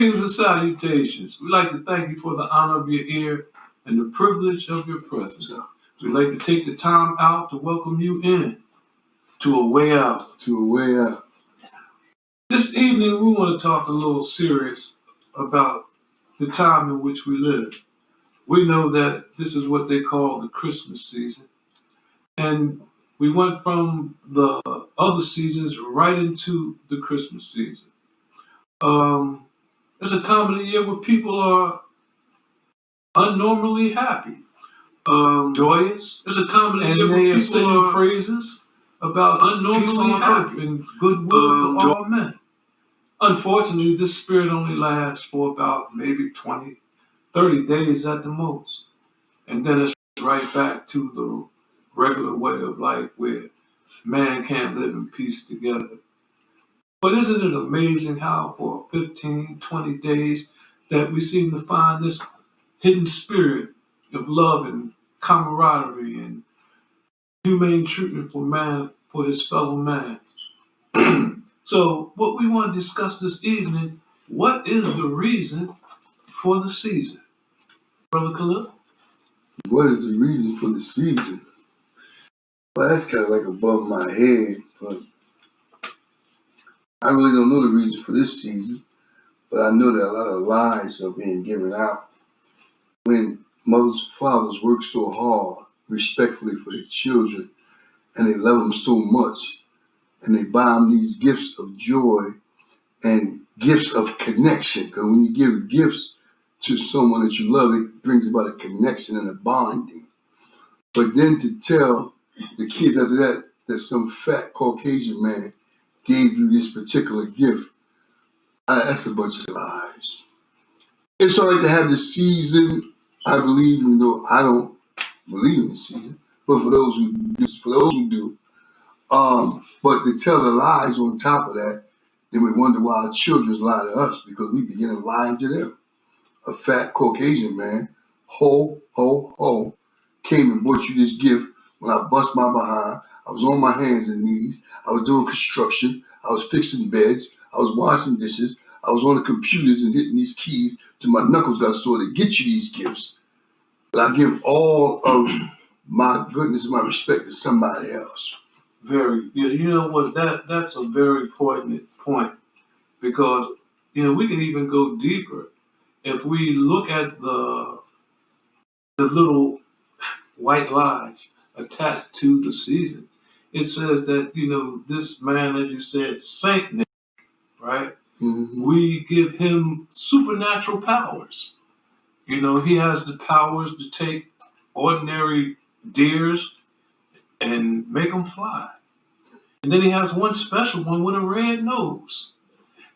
Greetings and salutations. We'd like to thank you for the honor of your ear and the privilege of your presence. We'd like to take the time out to welcome you in to A Way Out. To a way out. This evening, we want to talk a little serious about the time in which we live. We know that this is what they call the Christmas season. And we went from the other seasons right into the Christmas season. It's a time of the year where people are unnormally happy, joyous. It's a time of the year where people are praises about unnormally happy and goodwill to all men. Unfortunately, this spirit only lasts for about maybe 20, 30 days at the most. And then it's right back to the regular way of life where man can't live in peace together. But isn't it amazing how for 15, 20 days that we seem to find this hidden spirit of love and camaraderie and humane treatment for man, for his fellow man. So what we want to discuss this evening, what is the reason for the season? Brother Khalil? What is the reason for the season? Well, that's kind of like above my head, but I really don't know the reason for this season, but I know that a lot of lies are being given out when mothers and fathers work so hard, respectfully for their children, and they love them so much, and they buy them these gifts of joy and gifts of connection. Because when you give gifts to someone that you love, it brings about a connection and a bonding. But then to tell the kids after that that some fat Caucasian man gave you this particular gift, that's a bunch of lies. It's all right to have the season, I believe, even though I don't believe in the season, but for those who do, but to tell the lies on top of that, then we wonder why our children lie to us because we begin lying to them. A fat Caucasian man, ho, came and bought you this gift when I bust my behind. I was on my hands and knees. I was doing construction. I was fixing beds. I was washing dishes. I was on the computers and hitting these keys till my knuckles got sore to get you these gifts. But I give all of my goodness and my respect to somebody else. You know what, that's a very important point because, we can even go deeper. If we look at the little white lies attached to the season, it says that, this man, as you said, Saint Nick, right? Mm-hmm. We give him supernatural powers. He has the powers to take ordinary deers and make them fly. And then he has one special one with a red nose.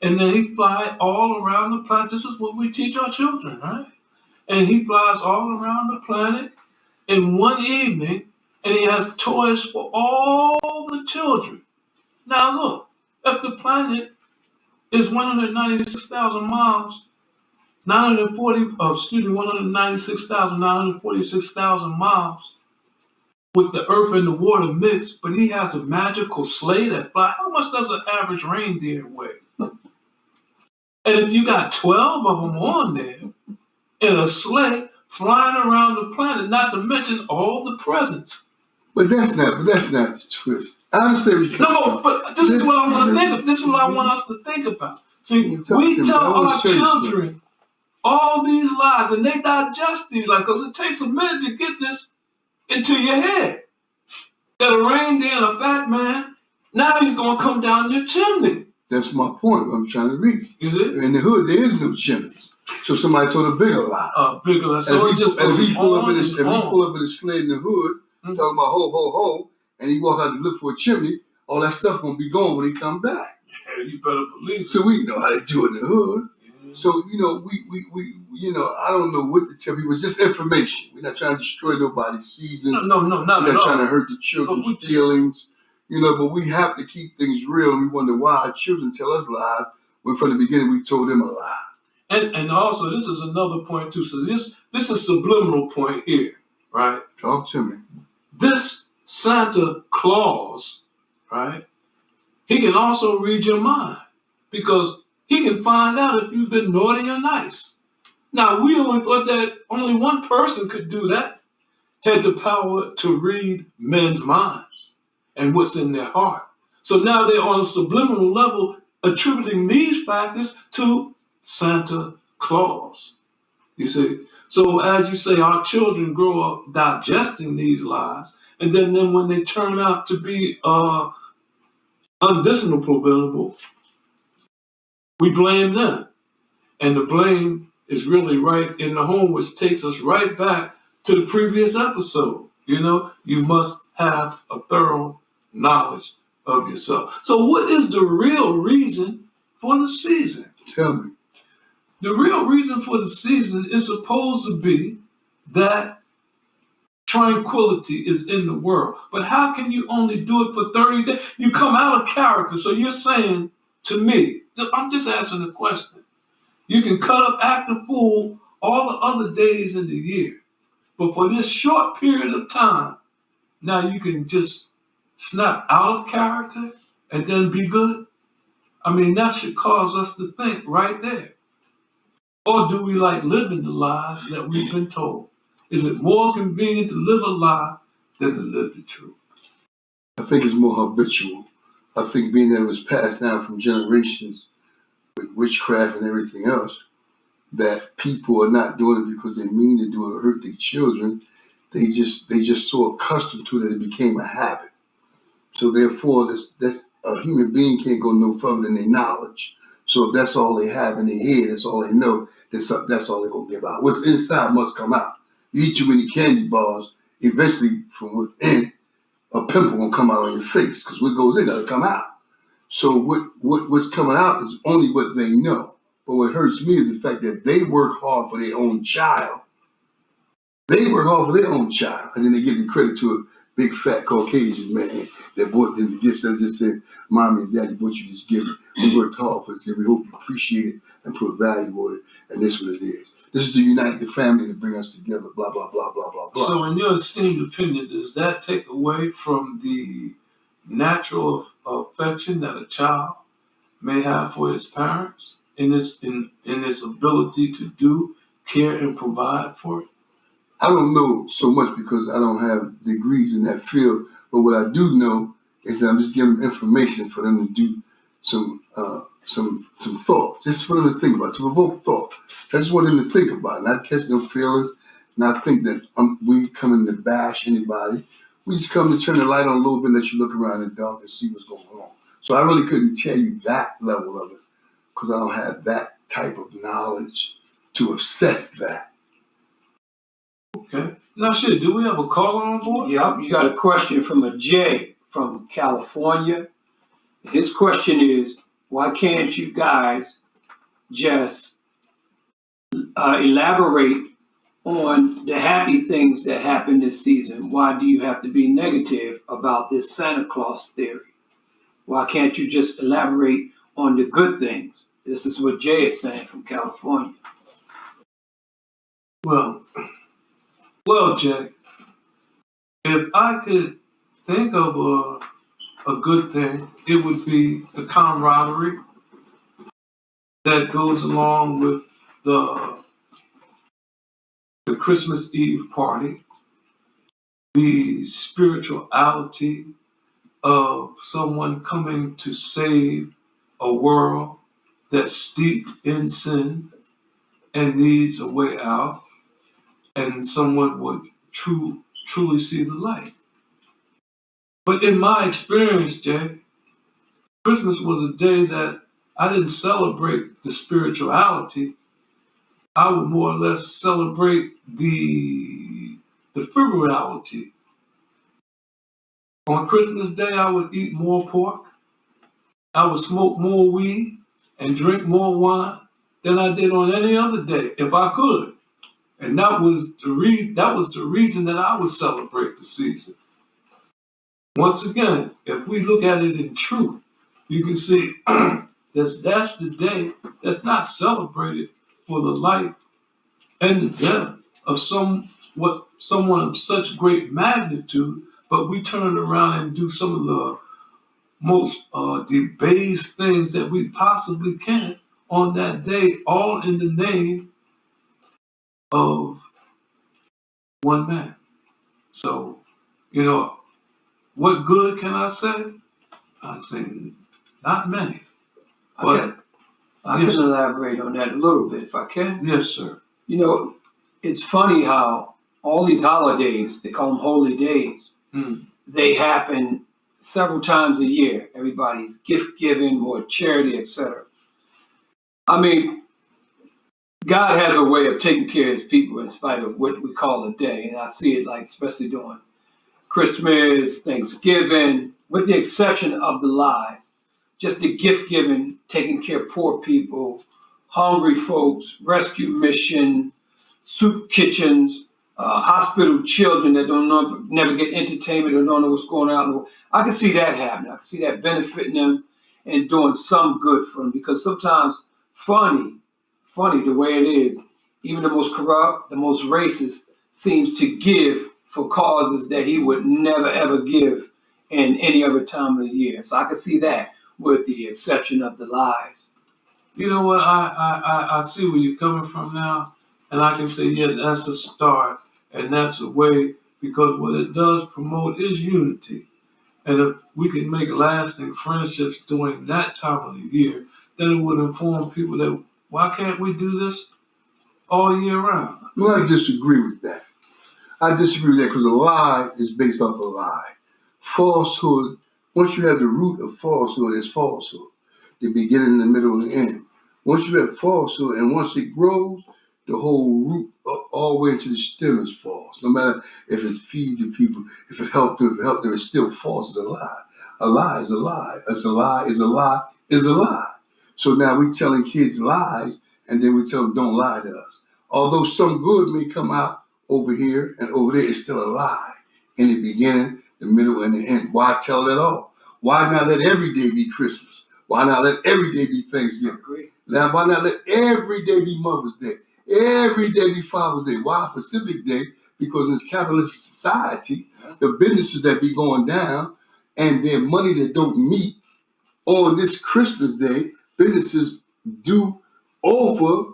And then he fly all around the planet. This is what we teach our children, right? And he flies all around the planet in one evening, and he has toys for all the children. Now look, if the planet is 196,000 miles, 196,946,000 miles with the earth and the water mixed, but he has a magical sleigh that fly. How much does an average reindeer weigh? And if you got 12 of them on there in a sleigh flying around the planet, not to mention all the presents. But that's not the twist. I understand. No, but this is what I want to think of. This is what I want us to think about. See, we tell our children all these lies, and they digest these lies because it takes a minute to get this into your head. Got a reindeer and a fat man. Now he's going to come down your chimney. That's my point. I'm trying to reach. Is it? In the hood, there is no chimneys. So somebody told a bigger lie. Bigger lie. So if he pull up in a sled in the hood, talking about ho, ho, ho, and he walk out to look for a chimney, all that stuff gonna be gone when he come back. Yeah, you better believe it. So we know how to do it in the hood. Yeah. So, we I don't know what to tell people. It's just information. We're not trying to destroy nobody's seasons. No, not at all. We're not trying to hurt the children's feelings. But we have to keep things real, and we wonder why our children tell us lies when from the beginning we told them a lie. And also, this is another point too. So this is a subliminal point here, right? Talk to me. This Santa Claus, right? He can also read your mind because He can find out if you've been naughty or nice. Now, we only thought that only one person could do that, had the power to read men's minds and what's in their heart. So now they're on a subliminal level attributing these factors to Santa Claus. You see? So as you say, our children grow up digesting these lies, and then when they turn out to be undisciplinable, we blame them. And the blame is really right in the home, which takes us right back to the previous episode. You must have a thorough knowledge of yourself. So what is the real reason for the season? Tell me. The real reason for the season is supposed to be that tranquility is in the world. But how can you only do it for 30 days? You come out of character. So you're saying to me, I'm just asking the question. You can cut up, act the fool all the other days in the year. But for this short period of time, now you can just snap out of character and then be good? I mean, that should cause us to think right there. Or do we like living the lies that we've been told? Is it more convenient to live a lie than to live the truth? I think it's more habitual. I think being that it was passed down from generations with witchcraft and everything else, that people are not doing it because they mean to do it or hurt their children. They just so accustomed to it that it became a habit. So therefore, that's a human being can't go no further than their knowledge. So if that's all they have in their head, that's all they know, that's all they're going to give out. What's inside must come out. You eat too many candy bars, eventually from within, a pimple will come out on your face because what goes in got to come out. So what's coming out is only what they know. But what hurts me is the fact that they work hard for their own child. They work hard for their own child, and then they give the credit to a big fat Caucasian man that bought them the gifts that just said, "Mommy and Daddy bought you this gift. We worked hard for this gift. We hope you appreciate it and put value on it. And this is what it is. This is to unite the family and to bring us together, blah, blah, blah, blah, blah, blah." So in your esteemed opinion, does that take away from the natural affection that a child may have for his parents in its ability to do, care, and provide for it? I don't know so much because I don't have degrees in that field, but what I do know is that I'm just giving them information for them to do some thought, just for them to think about, to provoke thought. I just want them to think about it, not catch no feelings, not think that we coming to bash anybody. We just come to turn the light on a little bit, let you look around in the dark and see what's going on. So I really couldn't tell you that level of it because I don't have that type of knowledge to assess that. Okay. Now, shit, do we have a caller on board? Yep, you got a question from a Jay from California. His question is, why can't you guys just elaborate on the happy things that happened this season? Why do you have to be negative about this Santa Claus theory? Why can't you just elaborate on the good things? This is what Jay is saying from California. Well, Jay, if I could think of a good thing, it would be the camaraderie that goes along with the Christmas Eve party, the spirituality of someone coming to save a world that's steeped in sin and needs a way out, and someone would truly see the light. But in my experience, Jay, Christmas was a day that I didn't celebrate the spirituality. I would more or less celebrate the frivolity. On Christmas Day, I would eat more pork. I would smoke more weed and drink more wine than I did on any other day, if I could. And that was the reason that I would celebrate the season. Once again, if we look at it in truth, you can see that's the day that's not celebrated for the life and the death of someone of such great magnitude, but we turn around and do some of the most debased things that we possibly can on that day, all in the name of one man. So, what good can I say? I say not many. But I can elaborate on that a little bit if I can. Yes, sir. It's funny how all these holidays, they call them holy days, they happen several times a year. Everybody's gift giving or charity, etc. I mean, God has a way of taking care of his people in spite of what we call a day. And I see it like especially during Christmas, Thanksgiving, with the exception of the lies. Just the gift giving, taking care of poor people, hungry folks, rescue mission, soup kitchens, hospital children that never get entertainment or don't know what's going on. I can see that happening. I can see that benefiting them and doing some good for them because sometimes funny the way it is, even the most corrupt, the most racist seems to give for causes that he would never ever give in any other time of the year. So I can see that with the exception of the lies. You know what? I see where you're coming from now. And I can say, yeah, that's a start. And that's a way, because what it does promote is unity. And if we can make lasting friendships during that time of the year, then it would inform people that why can't we do this all year round? Well, I disagree with that. I disagree with that because a lie is based off a lie. Falsehood, once you have the root of falsehood, it's falsehood. The beginning, the middle, and the end. Once you have falsehood, and once it grows, the whole root all the way into the stem is false. No matter if it feeds the people, if it helped them, it's still false. It's a lie. A lie is a lie. It's a lie is a lie is a lie. So now we're telling kids lies, and then we tell them don't lie to us. Although some good may come out over here and over there, it's still a lie in the beginning, the middle, and the end. Why tell it all? Why not let every day be Christmas? Why not let every day be Thanksgiving? Now, why not let every day be Mother's Day? Every day be Father's Day. Why Pacific Day? Because in this capitalist society, the businesses that be going down and their money that don't meet on this Christmas Day, businesses do over,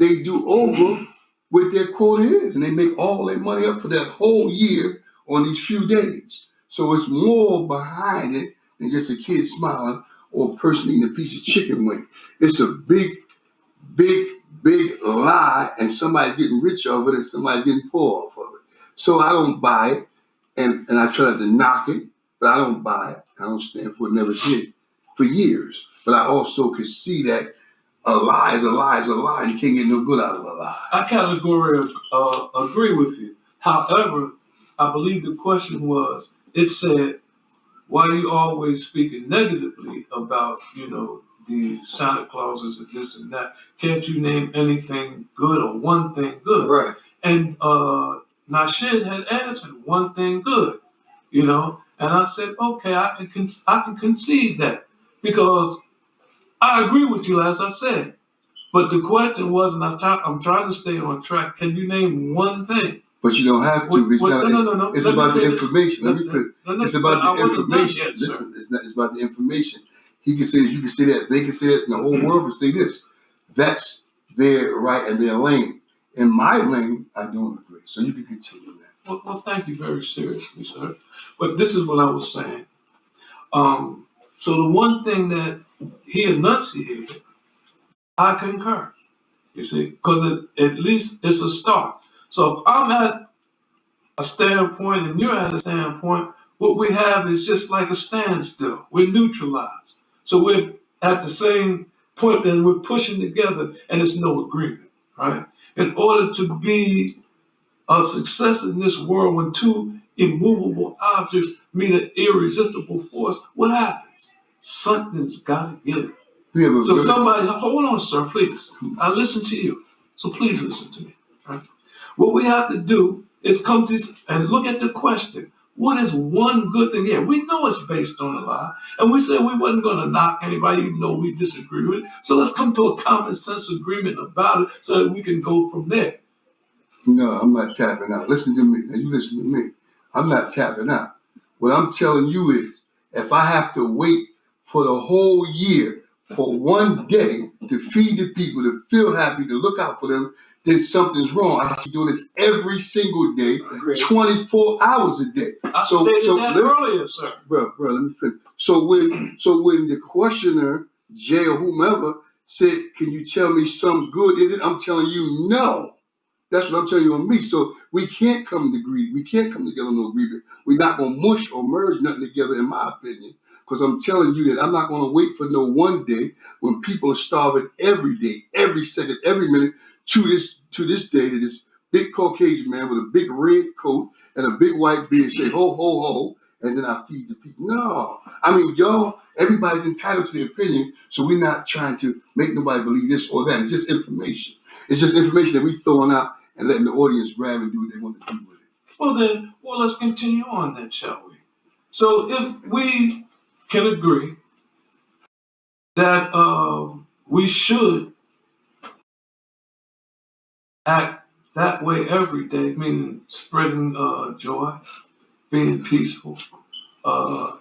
They do over what their quota is, and they make all their money up for that whole year on these few days. So it's more behind it than just a kid smiling or a person eating a piece of chicken wing. It's a big lie, and somebody getting rich off it and somebody getting poor off of it. So I don't buy it, and I try to knock it, but I don't buy it. I don't stand for it, never did for years. But I also could see that a lie is a lie is a lie. You can't get no good out of a lie. I categorically agree with you. However, I believe the question was, it said, why are you always speaking negatively about, the Santa Clauses and this and that? Can't you name anything good or one thing good? Right. And Nashid had answered one thing good, and I said, okay, I can concede that because I agree with you, as I said. But the question was, and I'm trying to stay on track. Can you name one thing? But you don't have to. No. It's about the information. It's about the information. Listen, it's about the information. He can say this, you can say that, they can say that, and the whole world can say this. That's their right and their lane. In my lane, I don't agree. So you can continue that. Well, thank you very seriously, sir. But this is what I was saying. So the one thing that he enunciated, I concur. You see, because at least it's a start. So if I'm at a standpoint and you're at a standpoint, what we have is just like a standstill. We're neutralized. So we're at the same point and we're pushing together and there's no agreement, right? In order to be a success in this world, when two immovable objects meet an irresistible force, what happens? Something's got to give. So somebody, hold on, sir, please. I listen to you. So please listen to me. Right? What we have to do is come to and look at the question. What is one good thing? Yeah, we know it's based on a lie. And we said we wasn't going to knock anybody, even though we disagree with it. So let's come to a common sense agreement about it so that we can go from there. No, I'm not tapping out. Listen to me. Now you listen to me. I'm not tapping out. What I'm telling you is, if I have to wait for the whole year for one day to feed the people, to feel happy, to look out for them, then something's wrong. I should be doing this every single day, 24 hours a day. I stated that earlier, sir. Bro, let me finish. So when the questioner, Jay or whomever, said, "Can you tell me something good in it?" I'm telling you, no. That's what I'm telling you on me. So we can't come to agree. We can't come together on no agreement. We're not gonna mush or merge nothing together, in my opinion. Because I'm telling you that I'm not gonna wait for no one day when people are starving every day, every second, every minute to this day that this big Caucasian man with a big red coat and a big white beard say ho ho ho, and then I feed the people. No, I mean y'all. Everybody's entitled to their opinion, so we're not trying to make nobody believe this or that. It's just information. It's just information that we throwing out and letting the audience grab and do what they want to do with it. Well, let's continue on then, shall we? So if we can agree that we should act that way every day, meaning spreading joy, being peaceful,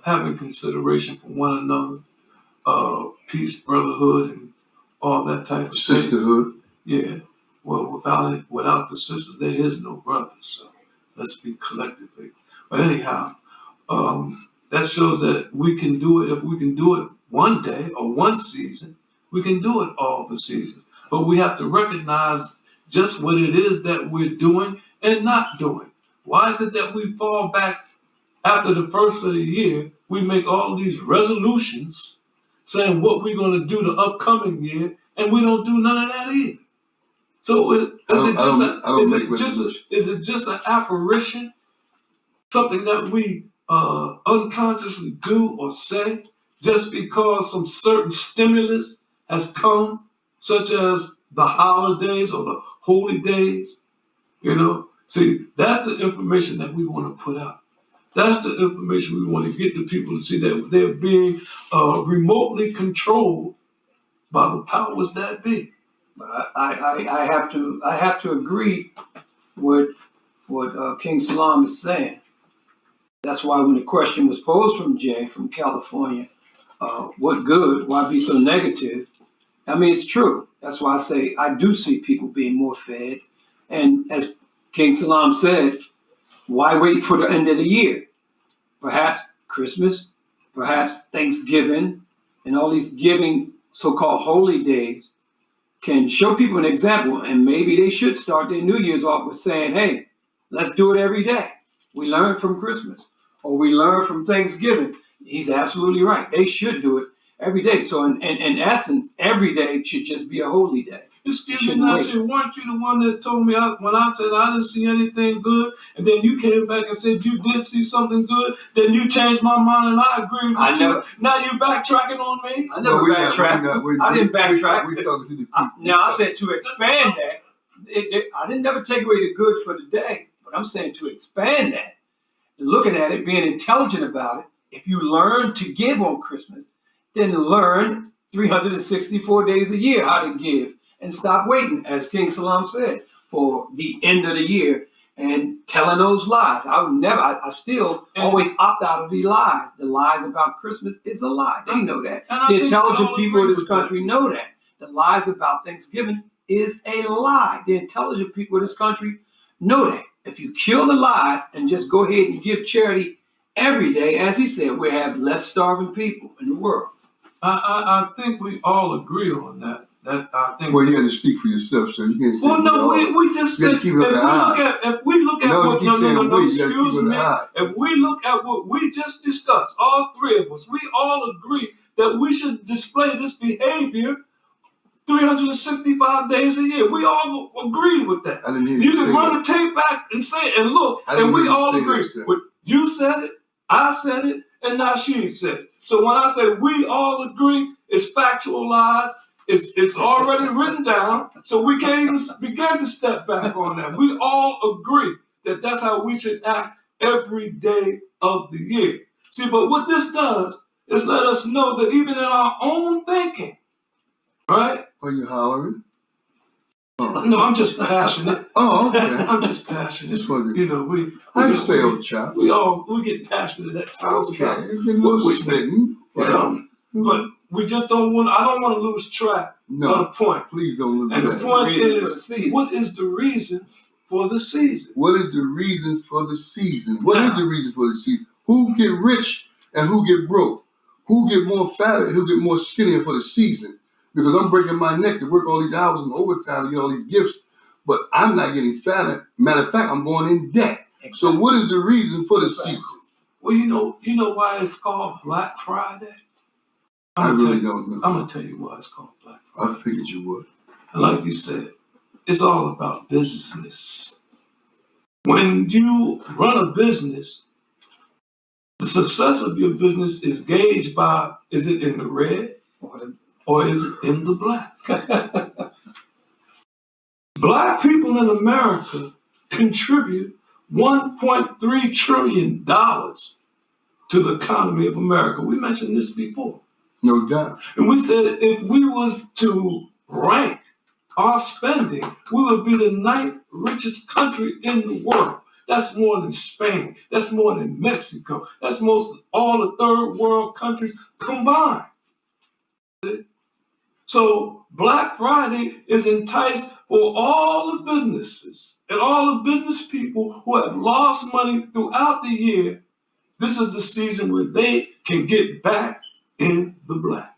having consideration for one another, peace, brotherhood, and all that type of sisterhood. Yeah. Well, without the sisters, there is no brothers. So let's be collectively. But anyhow, that shows that we can do it. If we can do it one day or one season, we can do it all the seasons. But we have to recognize just what it is that we're doing and not doing. Why is it that we fall back after the first of the year? We make all these resolutions saying what we're going to do the upcoming year, and we don't do none of that either. So is it just an apparition, something that we unconsciously do or say just because some certain stimulus has come, such as the holidays or the holy days? See, that's the information that we want to put out. That's the information we want to get the people to see, that they're being remotely controlled by the powers that be. I have to agree with what King SALAAM is saying. That's why when the question was posed from Jay from California, what good? Why be so negative? I mean, it's true. That's why I say I do see people being more fed. And as King SALAAM said, why wait for the end of the year? Perhaps Christmas, perhaps Thanksgiving, and all these giving so-called holy days can show people an example, and maybe they should start their New Year's off with saying, hey, let's do it every day. We learned from Christmas, or we learned from Thanksgiving. He's absolutely right. They should do it every day. So in essence, every day should just be a holy day. Excuse me, Najee, weren't you the one that told me when I said I didn't see anything good, and then you came back and said you did see something good, then you changed my mind and I agreed with you. Now you backtracking on me? I never backtracked. I didn't backtrack. We're talking to the people. Now I said to expand that. I didn't never take away the good for the day, but I'm saying to expand that, looking at it, being intelligent about it. If you learn to give on Christmas, then learn 364 days a year how to give. And stop waiting, as King SALAAM said, for the end of the year and telling those lies. I still always opt out of the lies. The lies about Christmas is a lie. They know that. The intelligent people of this country know that. The lies about Thanksgiving is a lie. The intelligent people of this country know that. If you kill the lies and just go ahead and give charity every day, as he said, we'll have less starving people in the world. I think we all agree on that. Well, you have to speak for yourself, so you can't say. Well, no, we just said if we look at if we look at what we just discussed, all three of us, we all agree that we should display this behavior 365 days a year. We all agreed with that. You can run the tape back and say it and look, and we all agree. You said it, I said it, and Nasheed said it. So when I say we all agree, it's factual lies. It's already written down, so we can't even begin to step back on that. We all agree that that's how we should act every day of the year. See, but what this does is let us know that even in our own thinking, right? Are you hollering? Oh. No, I'm just passionate. Oh, okay. I'm just passionate. Just wanted I say, old child. We get passionate at times. Okay, you're a little spitting. But we just don't want. I don't want to lose track of the point. Please don't lose And track. the point is, what is the reason for the season? What is the reason for the season? What is the reason for the season? Who get rich and who get broke? Who get more fatter and who get more skinnier for the season? Because I'm breaking my neck to work all these hours and overtime to get all these gifts, but I'm not getting fatter. Matter of fact, I'm going in debt. Exactly. So what is the reason for the season? Well, you know why it's called Black Friday? I really don't know. I'm gonna tell you why it's called Black Friday. I figured you would. And like you said, it's all about business. When you run a business, the success of your business is gauged by, is it in the red or is it in the black? Black people in America contribute $1.3 trillion to the economy of America. We mentioned this before. No doubt. And we said if we was to rank our spending, we would be the 9th richest country in the world. That's more than Spain. That's more than Mexico. That's most of all the third world countries combined. So Black Friday is enticed for all the businesses and all the business people who have lost money throughout the year. This is the season where they can get back in the black.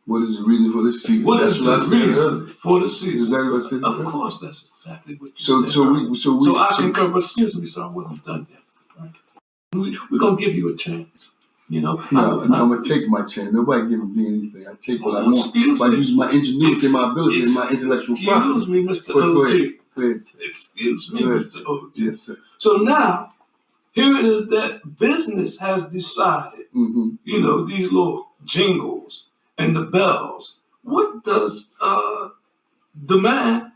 What is the reason for the season? What is the reason for the season? Is that what I said? Of course, that's exactly what you said. So I concur, but excuse me, sir, I wasn't done yet. Right? We're going to give you a chance. You know? No, I'm going to take my chance. Nobody giving me anything. I take what I want by using my ingenuity, my ability, and my intellectual property. Excuse me, Mr. OG. Please. Excuse me, Mr. OG. Yes, sir. So now, here it is that business has decided, you know, these little jingles and the bells. What does the man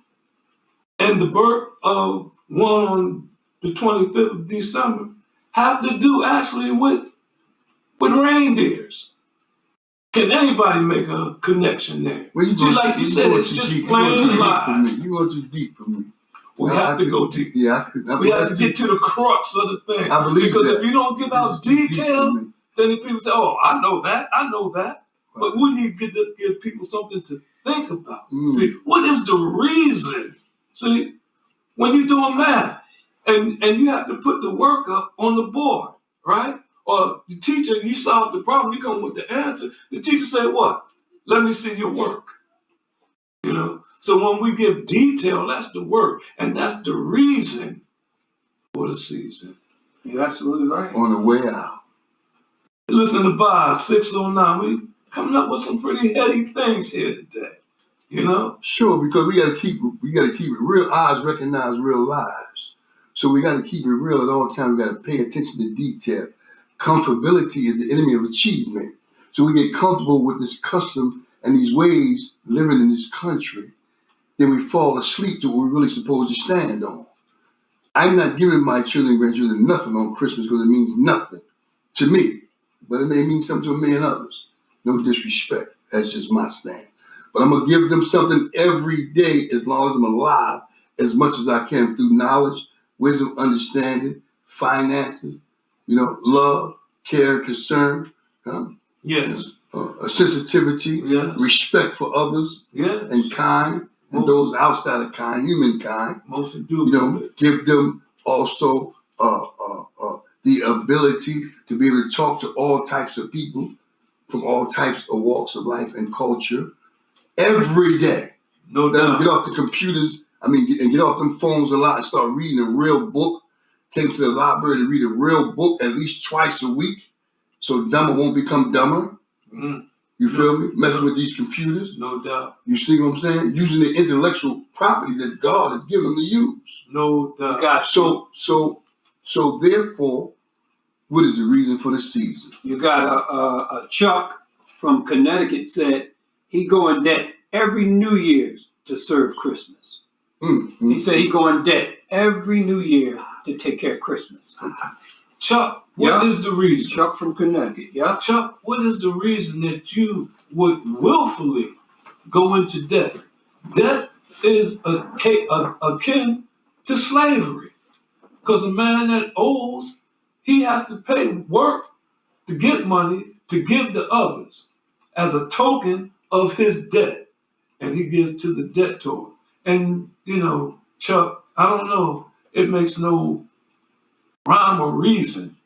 and the birth of one on the 25th of December have to do actually with reindeers? Can anybody make a connection there? Well, see, like you said, it's just plain lies. You go too deep for me. We have to go deep. Yeah, we have to get to the crux of the thing. I believe because that. If you don't give out detail, then the people say, "Oh, I know that. Right. But we need to give people something to think about. See, what is the reason? See, when you're doing math and you have to put the work up on the board, right? Or the teacher, you solve the problem, you come with the answer. The teacher say, "What? Let me see your work." You know. So when we give detail, that's the work, and that's the reason for the season. You're absolutely right. On the way out. Listen to Bob, 609. We coming up with some pretty heady things here today. You know? Sure, because we gotta keep it real. Eyes recognize real lives. So we gotta keep it real at all times. We gotta pay attention to detail. Comfortability is the enemy of achievement. So we get comfortable with this custom and these ways living in this country. Then we fall asleep to what we're really supposed to stand on. I'm not giving my children and grandchildren nothing on Christmas because it means nothing to me, but it may mean something to a million others. No disrespect. That's just my stand. But I'm going to give them something every day as long as I'm alive, as much as I can through knowledge, wisdom, understanding, finances, love, care, concern. Yes. Sensitivity, yes. Respect for others, yes. And kind. And those outside of kind, humankind, mostly do. Give them also the ability to be able to talk to all types of people from all types of walks of life and culture every day. No doubt. Let them get off the computers, and get off them phones a lot and start reading a real book. Take them to the library to read a real book at least twice a week so dumber won't become dumber. You feel me? Messing with these computers. No doubt. You see what I'm saying? Using the intellectual property that God has given them to use. No doubt. Gotcha. So therefore, what is the reason for the season? You got a Chuck from Connecticut said he go in debt every New Year's to serve Christmas. He said he go in debt every New Year to take care of Christmas. Chuck, what is the reason? Chuck from Connecticut, yeah. Chuck, what is the reason that you would willfully go into debt? Debt is akin to slavery. Because a man that owes, he has to pay work to get money to give to others. as a token of his debt. And he gives to the debtor. And, Chuck, I don't know, it makes no rhyme or reason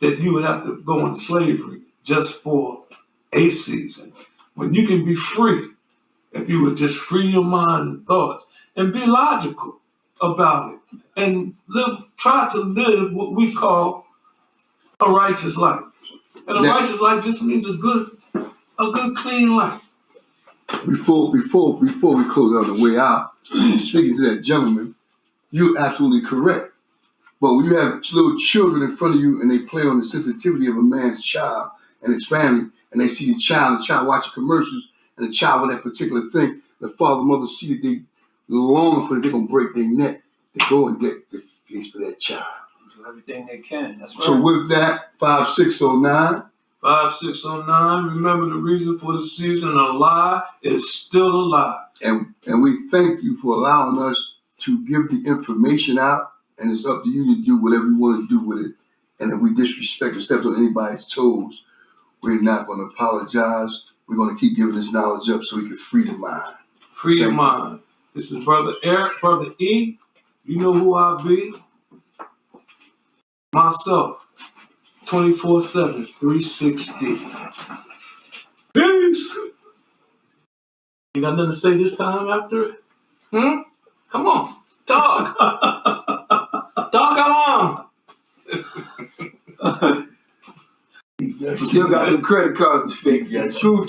that you would have to go in slavery just for a season, when you can be free if you would just free your mind and thoughts and be logical about it and try to live what we call a righteous life. And a righteous life just means a good clean life. Before we close on the way out, speaking to that gentleman, you're absolutely correct. But when you have little children in front of you and they play on the sensitivity of a man's child and his family, and they see the child watching commercials, and the child with that particular thing, the father and mother see that they long for it, they're going to break their neck to go and get the face for that child. Do everything they can. That's right. So with that, 5609. 5609, remember the reason for the season, a lie is still a lie. And we thank you for allowing us to give the information out, and it's up to you to do whatever you want to do with it. And if we disrespect or step on anybody's toes, we're not going to apologize. We're going to keep giving this knowledge up so we can free the mind. Free your mind. This is Brother Eric, Brother E. You know who I be. Myself, 24/7, 360. Peace. You got nothing to say this time after it? Come on. Talk. Talk along. Still got the credit cards to fix. Yes. True